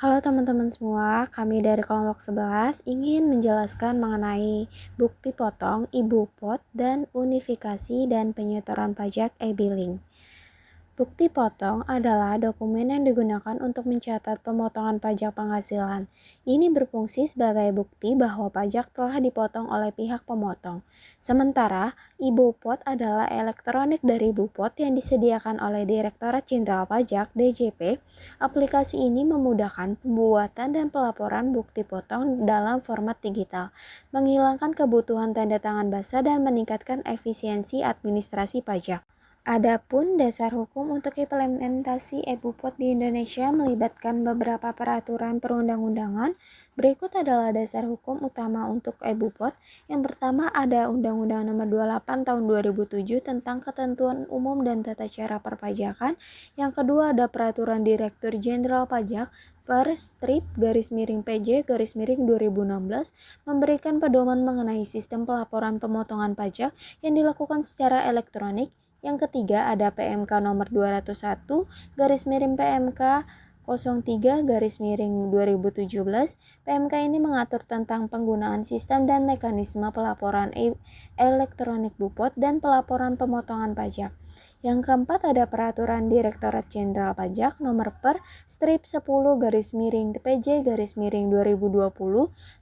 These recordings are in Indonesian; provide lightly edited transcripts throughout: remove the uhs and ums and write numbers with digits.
Halo teman-teman semua, kami dari kelompok 11 ingin menjelaskan mengenai bukti potong, ibu pot, dan unifikasi dan penyetoran pajak e-billing. Bukti potong adalah dokumen yang digunakan untuk mencatat pemotongan pajak penghasilan. Ini berfungsi sebagai bukti bahwa pajak telah dipotong oleh pihak pemotong. Sementara, ibu pot adalah elektronik dari ibu pot yang disediakan oleh Direktorat Jenderal Pajak (DJP). Aplikasi ini memudahkan pembuatan dan pelaporan bukti potong dalam format digital, menghilangkan kebutuhan tanda tangan basah dan meningkatkan efisiensi administrasi pajak. Adapun dasar hukum untuk implementasi e-Bupot di Indonesia melibatkan beberapa peraturan perundang-undangan. Berikut adalah dasar hukum utama untuk e-Bupot. Yang pertama ada Undang-Undang Nomor 28 Tahun 2007 tentang Ketentuan Umum dan Tata Cara Perpajakan. Yang kedua ada Peraturan Direktur Jenderal Pajak per strip _PJ _2016 memberikan pedoman mengenai sistem pelaporan pemotongan pajak yang dilakukan secara elektronik. Yang ketiga ada PMK nomor 201 PMK 03 2017. PMK ini mengatur tentang penggunaan sistem dan mekanisme pelaporan elektronik Bupot dan pelaporan pemotongan pajak. Yang keempat ada Peraturan Direktorat Jenderal Pajak nomor per strip 10 PJ 2020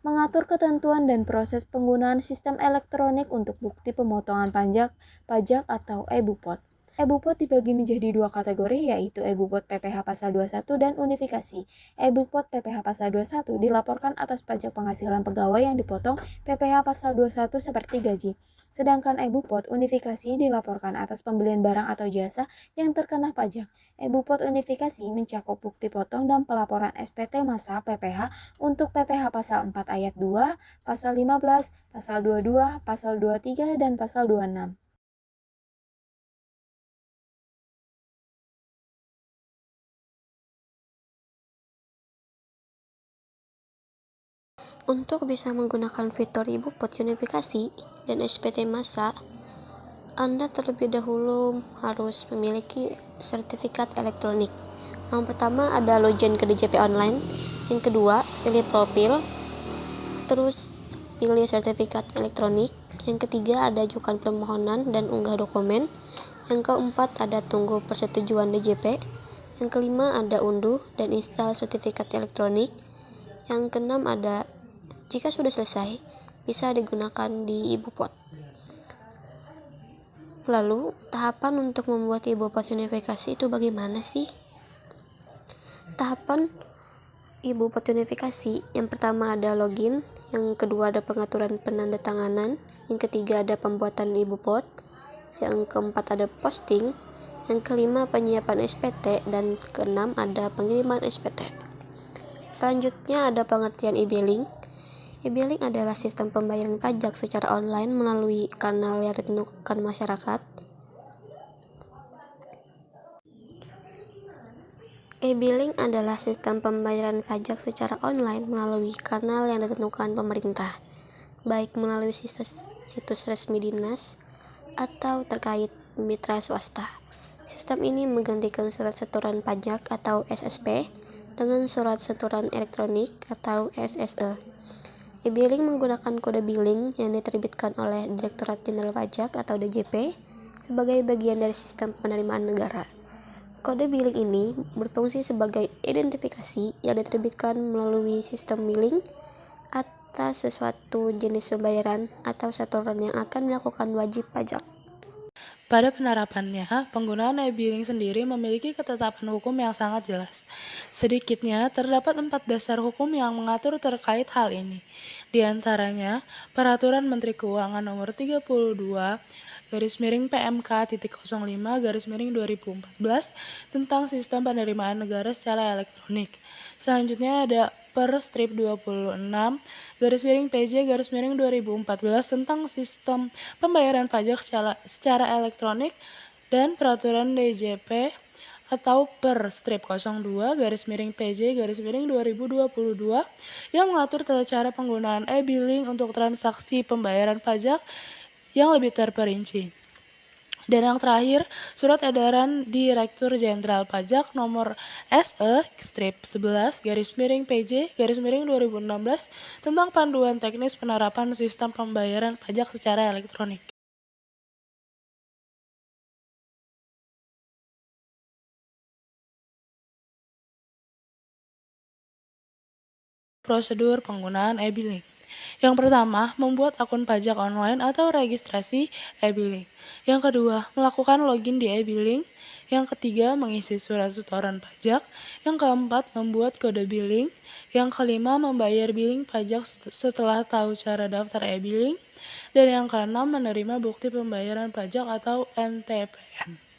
mengatur ketentuan dan proses penggunaan sistem elektronik untuk bukti pemotongan pajak atau e-Bupot. E-Bupot dibagi menjadi dua kategori, yaitu e-Bupot PPh pasal 21 dan unifikasi. E-Bupot PPh pasal 21 dilaporkan atas pajak penghasilan pegawai yang dipotong PPh pasal 21 seperti gaji. Sedangkan e-Bupot unifikasi dilaporkan atas pembelian barang atau jasa yang terkena pajak. E-Bupot unifikasi mencakup bukti potong dan pelaporan SPT masa PPh untuk PPh pasal 4 ayat 2, pasal 15, pasal 22, pasal 23, dan pasal 26. Untuk bisa menggunakan fitur ibu pot unifikasi dan SPT massa, Anda terlebih dahulu harus memiliki sertifikat elektronik. Yang pertama ada login ke DJP online, yang kedua pilih profil, terus pilih sertifikat elektronik, yang ketiga ada ajukan permohonan dan unggah dokumen, yang keempat ada tunggu persetujuan DJP, yang kelima ada unduh dan install sertifikat elektronik, yang keenam ada jika sudah selesai, bisa digunakan di ibu pot. Lalu, tahapan untuk membuat ibu pot unifikasi itu bagaimana sih? Tahapan ibu pot unifikasi, yang pertama ada login, yang kedua ada pengaturan penandatanganan, yang ketiga ada pembuatan ibu pot, yang keempat ada posting, yang kelima penyiapan SPT, dan keenam ada pengiriman SPT. Selanjutnya ada pengertian e-billing. E-billing adalah sistem pembayaran pajak secara online melalui kanal yang ditentukan masyarakat. E-billing adalah sistem pembayaran pajak secara online melalui kanal yang ditentukan pemerintah, baik melalui situs resmi dinas atau terkait mitra swasta. Sistem ini menggantikan surat setoran pajak atau SSP dengan surat setoran elektronik atau SSE. E-billing menggunakan kode billing yang diterbitkan oleh Direktorat Jenderal Pajak atau DJP sebagai bagian dari sistem penerimaan negara. Kode billing ini berfungsi sebagai identifikasi yang diterbitkan melalui sistem billing atas sesuatu jenis pembayaran atau setoran yang akan dilakukan wajib pajak. Pada penerapannya, penggunaan e-billing sendiri memiliki ketetapan hukum yang sangat jelas. Sedikitnya, terdapat 4 dasar hukum yang mengatur terkait hal ini. Di antaranya, Peraturan Menteri Keuangan Nomor 32 PMK.05/2014 tentang Sistem Penerimaan Negara secara Elektronik. Selanjutnya ada per strip 26/PJ/2014 tentang sistem pembayaran pajak secara elektronik dan peraturan DJP atau per strip 02/PJ/2022 yang mengatur tata cara penggunaan e-billing untuk transaksi pembayaran pajak yang lebih terperinci. Dan yang terakhir, Surat Edaran Direktur Jenderal Pajak nomor SE-11-PJ-2016 tentang panduan teknis penerapan sistem pembayaran pajak secara elektronik. Prosedur penggunaan e-billing. Yang pertama, membuat akun pajak online atau registrasi e-billing. Yang kedua, melakukan login di e-billing. Yang ketiga, mengisi surat setoran pajak. Yang keempat, membuat kode billing. Yang kelima, membayar billing pajak setelah tahu cara daftar e-billing. Dan yang keenam, menerima bukti pembayaran pajak atau NTPN.